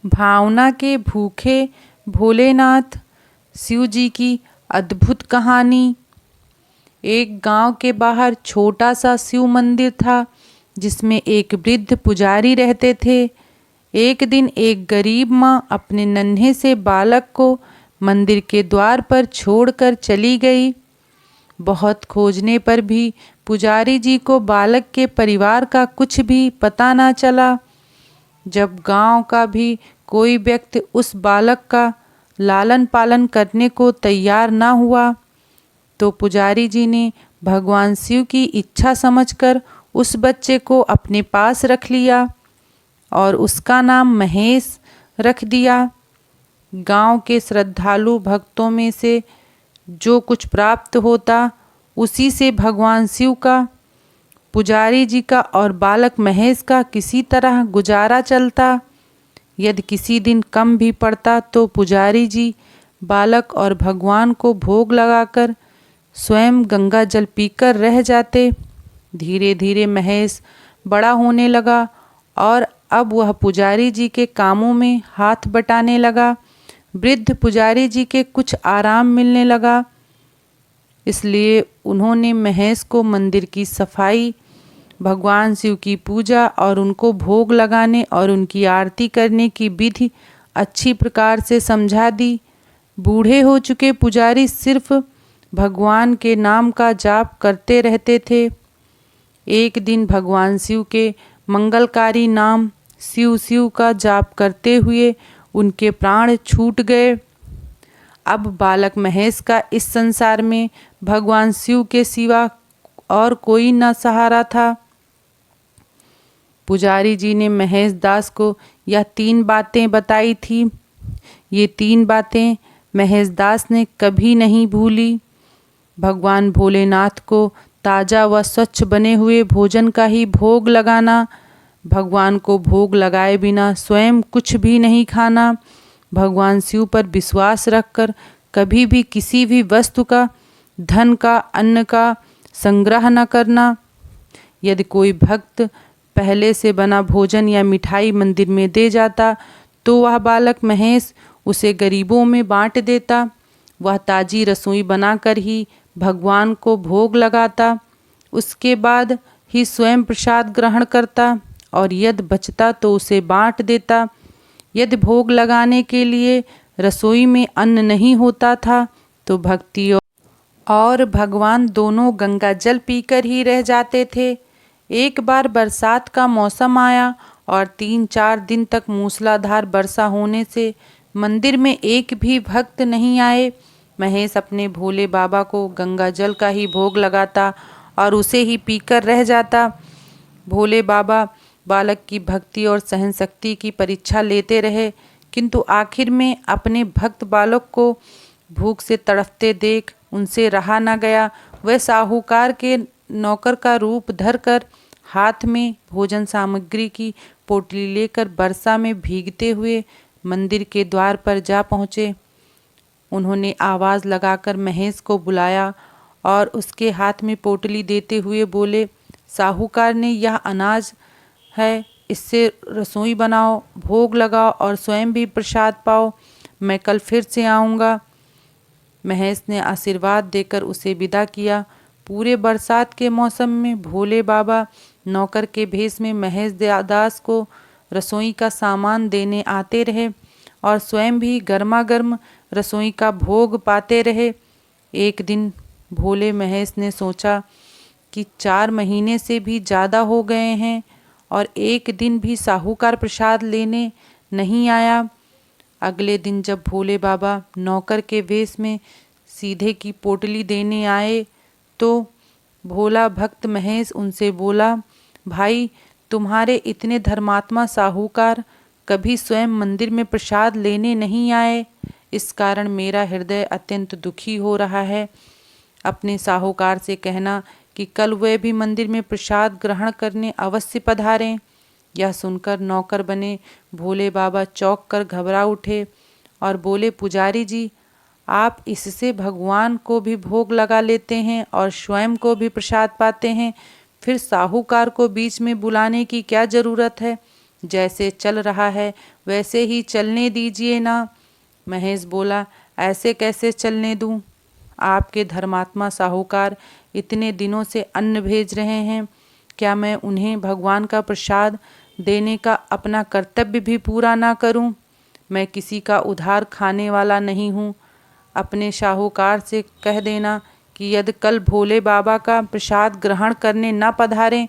भावना के भूखे भोलेनाथ। शिव जी की अद्भुत कहानी। एक गांव के बाहर छोटा सा शिव मंदिर था जिसमें एक वृद्ध पुजारी रहते थे। एक दिन एक गरीब माँ अपने नन्हे से बालक को मंदिर के द्वार पर छोड़कर चली गई। बहुत खोजने पर भी पुजारी जी को बालक के परिवार का कुछ भी पता न चला। जब गांव का भी कोई व्यक्ति उस बालक का लालन पालन करने को तैयार न हुआ तो पुजारी जी ने भगवान शिव की इच्छा समझकर उस बच्चे को अपने पास रख लिया और उसका नाम महेश रख दिया। गांव के श्रद्धालु भक्तों में से जो कुछ प्राप्त होता उसी से भगवान शिव का, पुजारी जी का और बालक महेश का किसी तरह गुजारा चलता। यदि किसी दिन कम भी पड़ता तो पुजारी जी बालक और भगवान को भोग लगाकर स्वयं गंगा जल पीकर रह जाते। धीरे धीरे महेश बड़ा होने लगा और अब वह पुजारी जी के कामों में हाथ बटाने लगा। वृद्ध पुजारी जी के कुछ आराम मिलने लगा, इसलिए उन्होंने महेश को मंदिर की सफाई, भगवान शिव की पूजा और उनको भोग लगाने और उनकी आरती करने की विधि अच्छी प्रकार से समझा दी। बूढ़े हो चुके पुजारी सिर्फ भगवान के नाम का जाप करते रहते थे। एक दिन भगवान शिव के मंगलकारी नाम शिव शिव का जाप करते हुए उनके प्राण छूट गए। अब बालक महेश का इस संसार में भगवान शिव के सिवा और कोई न सहारा था। पुजारी जी ने महेश दास को यह 3 बातें बताई थी। ये 3 बातें महेश दास ने कभी नहीं भूली। भगवान भोलेनाथ को ताज़ा व स्वच्छ बने हुए भोजन का ही भोग लगाना, भगवान को भोग लगाए बिना स्वयं कुछ भी नहीं खाना, भगवान शिव पर विश्वास रखकर कभी भी किसी भी वस्तु का, धन का, अन्न का संग्रह न करना। यदि कोई भक्त पहले से बना भोजन या मिठाई मंदिर में दे जाता तो वह बालक महेश उसे गरीबों में बांट देता। वह ताजी रसोई बनाकर ही भगवान को भोग लगाता, उसके बाद ही स्वयं प्रसाद ग्रहण करता और यदि बचता तो उसे बांट देता। यदि भोग लगाने के लिए रसोई में अन्न नहीं होता था तो भक्ति और भगवान दोनों गंगा जल पीकर ही रह जाते थे। एक बार बरसात का मौसम आया और 3-4 दिन तक मूसलाधार वर्षा होने से मंदिर में एक भी भक्त नहीं आए। महेश अपने भोले बाबा को गंगा जल का ही भोग लगाता और उसे ही पीकर रह जाता। भोले बाबा बालक की भक्ति और सहन शक्ति की परीक्षा लेते रहे, किंतु आखिर में अपने भक्त बालक को भूख से तड़पते देख उनसे रहा न गया। वह साहूकार के नौकर का रूप धरकर हाथ में भोजन सामग्री की पोटली लेकर वर्षा में भीगते हुए मंदिर के द्वार पर जा पहुँचे। उन्होंने आवाज़ लगाकर महेश को बुलाया और उसके हाथ में पोटली देते हुए बोले, साहूकार ने यह अनाज है, इससे रसोई बनाओ, भोग लगाओ और स्वयं भी प्रसाद पाओ। मैं कल फिर से आऊँगा। महेश ने आशीर्वाद देकर उसे विदा किया। पूरे बरसात के मौसम में भोले बाबा नौकर के भेष में महेश दास को रसोई का सामान देने आते रहे और स्वयं भी गर्मा गर्म रसोई का भोग पाते रहे। एक दिन भोले महेश ने सोचा कि 4 महीने से भी ज़्यादा हो गए हैं और एक दिन भी साहूकार प्रसाद लेने नहीं आया। अगले दिन जब भोले बाबा नौकर के वेश में सीधे की पोटली देने आए तो भोला भक्त महेश उनसे बोला, भाई, तुम्हारे इतने धर्मात्मा साहूकार कभी स्वयं मंदिर में प्रसाद लेने नहीं आए, इस कारण मेरा हृदय अत्यंत दुखी हो रहा है। अपने साहूकार से कहना कि कल वे भी मंदिर में प्रसाद ग्रहण करने अवश्य पधारें। यह सुनकर नौकर बने भोले बाबा चौंक कर घबरा उठे और बोले, पुजारी जी, आप इससे भगवान को भी भोग लगा लेते हैं और स्वयं को भी प्रसाद पाते हैं, फिर साहूकार को बीच में बुलाने की क्या ज़रूरत है। जैसे चल रहा है वैसे ही चलने दीजिए ना। महेश बोला, ऐसे कैसे चलने दूं? आपके धर्मात्मा साहूकार इतने दिनों से अन्न भेज रहे हैं, क्या मैं उन्हें भगवान का प्रसाद देने का अपना कर्तव्य भी पूरा ना करूं? मैं किसी का उधार खाने वाला नहीं हूं। अपने साहूकार से कह देना कि यदि कल भोले बाबा का प्रसाद ग्रहण करने न पधारें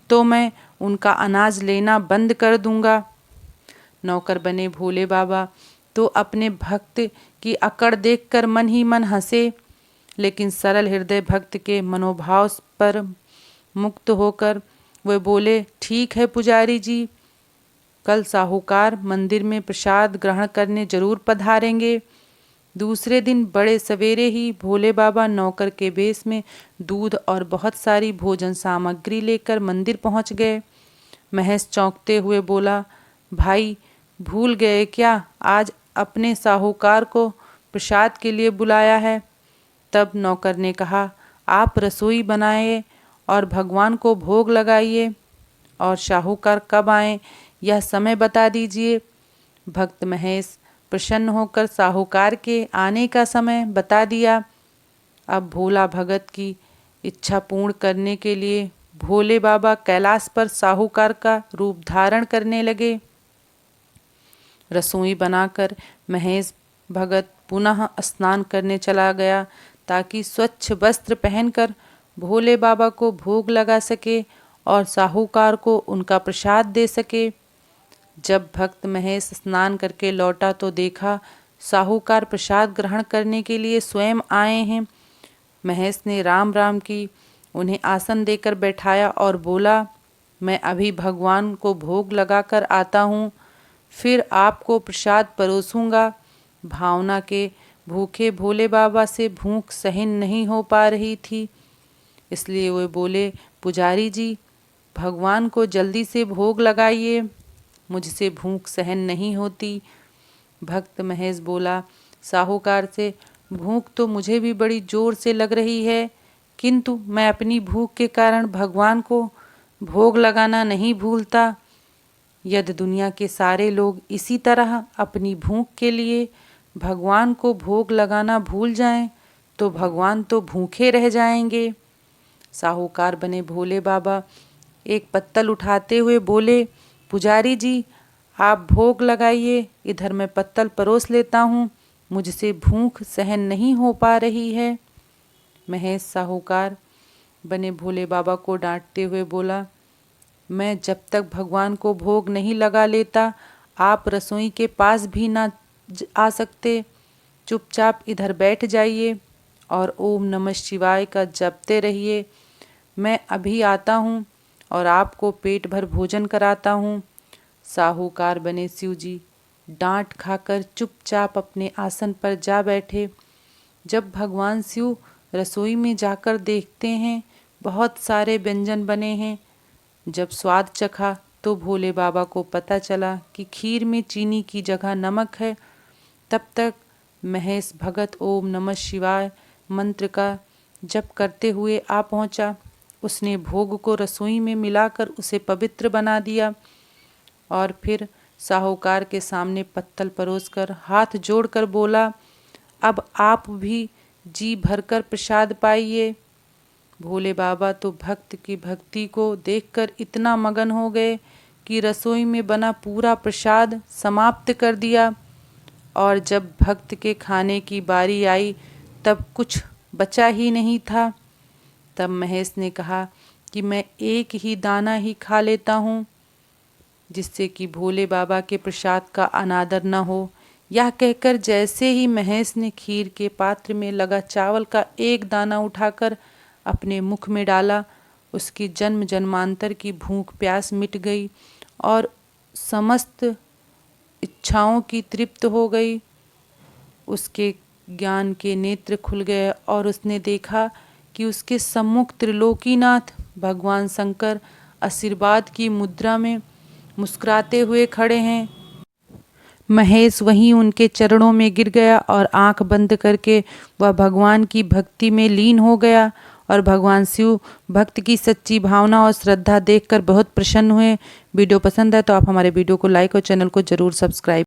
तो मैं उनका अनाज लेना बंद कर दूंगा। नौकर बने भोले बाबा तो अपने भक्त की अकड़ देखकर मन ही मन हंसे, लेकिन सरल हृदय भक्त के मनोभाव पर मुक्त होकर वे बोले, ठीक है पुजारी जी, कल साहूकार मंदिर में प्रसाद ग्रहण करने जरूर पधारेंगे। दूसरे दिन बड़े सवेरे ही भोले बाबा नौकर के वेश में दूध और बहुत सारी भोजन सामग्री लेकर मंदिर पहुंच गए। महेश चौंकते हुए बोला, भाई भूल गए क्या, आज अपने साहूकार को प्रसाद के लिए बुलाया है। तब नौकर ने कहा, आप रसोई बनाइए और भगवान को भोग लगाइए, और साहूकार कब आए यह समय बता दीजिए। भक्त महेश प्रसन्न होकर साहूकार के आने का समय बता दिया। अब भोला भगत की इच्छा पूर्ण करने के लिए भोले बाबा कैलाश पर साहूकार का रूप धारण करने लगे। रसोई बनाकर महेश भगत पुनः स्नान करने चला गया ताकि स्वच्छ वस्त्र पहनकर भोले बाबा को भोग लगा सके और साहूकार को उनका प्रसाद दे सके। जब भक्त महेश स्नान करके लौटा तो देखा साहूकार प्रसाद ग्रहण करने के लिए स्वयं आए हैं। महेश ने राम राम की, उन्हें आसन देकर बैठाया और बोला, मैं अभी भगवान को भोग लगाकर आता हूँ, फिर आपको प्रसाद परोसूंगा। भावना के भूखे भोले बाबा से भूख सहन नहीं हो पा रही थी, इसलिए वे बोले, पुजारी जी भगवान को जल्दी से भोग लगाइए, मुझसे भूख सहन नहीं होती। भक्त महेश बोला साहूकार से, भूख तो मुझे भी बड़ी जोर से लग रही है, किंतु मैं अपनी भूख के कारण भगवान को भोग लगाना नहीं भूलता। यदि दुनिया के सारे लोग इसी तरह अपनी भूख के लिए भगवान को भोग लगाना भूल जाएं, तो भगवान तो भूखे रह जाएंगे। साहूकार बने भोले बाबा एक पत्तल उठाते हुए बोले, पुजारी जी आप भोग लगाइए, इधर मैं पत्तल परोस लेता हूँ, मुझसे भूख सहन नहीं हो पा रही है। महेश साहूकार बने भोले बाबा को डांटते हुए बोला, मैं जब तक भगवान को भोग नहीं लगा लेता आप रसोई के पास भी ना आ सकते। चुपचाप इधर बैठ जाइए और ओम नमः शिवाय का जपते रहिए। मैं अभी आता हूँ और आपको पेट भर भोजन कराता हूँ। साहूकार बने शिवजी डांट खाकर चुपचाप अपने आसन पर जा बैठे। जब भगवान शिव रसोई में जाकर देखते हैं बहुत सारे व्यंजन बने हैं। जब स्वाद चखा तो भोले बाबा को पता चला कि खीर में चीनी की जगह नमक है। तब तक महेश भगत ओम नमः शिवाय मंत्र का जप करते हुए आ पहुंचा। उसने भोग को रसोई में मिलाकर उसे पवित्र बना दिया और फिर साहूकार के सामने पत्तल परोसकर हाथ जोड़कर बोला, अब आप भी जी भरकर प्रसाद पाइए। भोले बाबा तो भक्त की भक्ति को देखकर इतना मगन हो गए कि रसोई में बना पूरा प्रसाद समाप्त कर दिया, और जब भक्त के खाने की बारी आई तब कुछ बचा ही नहीं था। तब महेश ने कहा कि मैं एक ही दाना ही खा लेता हूँ, जिससे कि भोले बाबा के प्रसाद का अनादर न हो। यह कहकर जैसे ही महेश ने खीर के पात्र में लगा चावल का एक दाना उठाकर अपने मुख में डाला, उसकी जन्म जन्मांतर की भूख प्यास मिट गई और समस्त इच्छाओं की तृप्त हो गई। उसके ज्ञान के नेत्र खुल गए और उसने देखा कि उसके सम्मुख त्रिलोकीनाथ भगवान शंकर आशीर्वाद की मुद्रा में मुस्कुराते हुए खड़े हैं। महेश वहीं उनके चरणों में गिर गया और आंख बंद करके वह भगवान की भक्ति में लीन हो गया और भगवान शिव भक्त की सच्ची भावना और श्रद्धा देखकर बहुत प्रसन्न हुए। वीडियो पसंद है तो आप हमारे वीडियो को लाइक और चैनल को ज़रूर सब्सक्राइब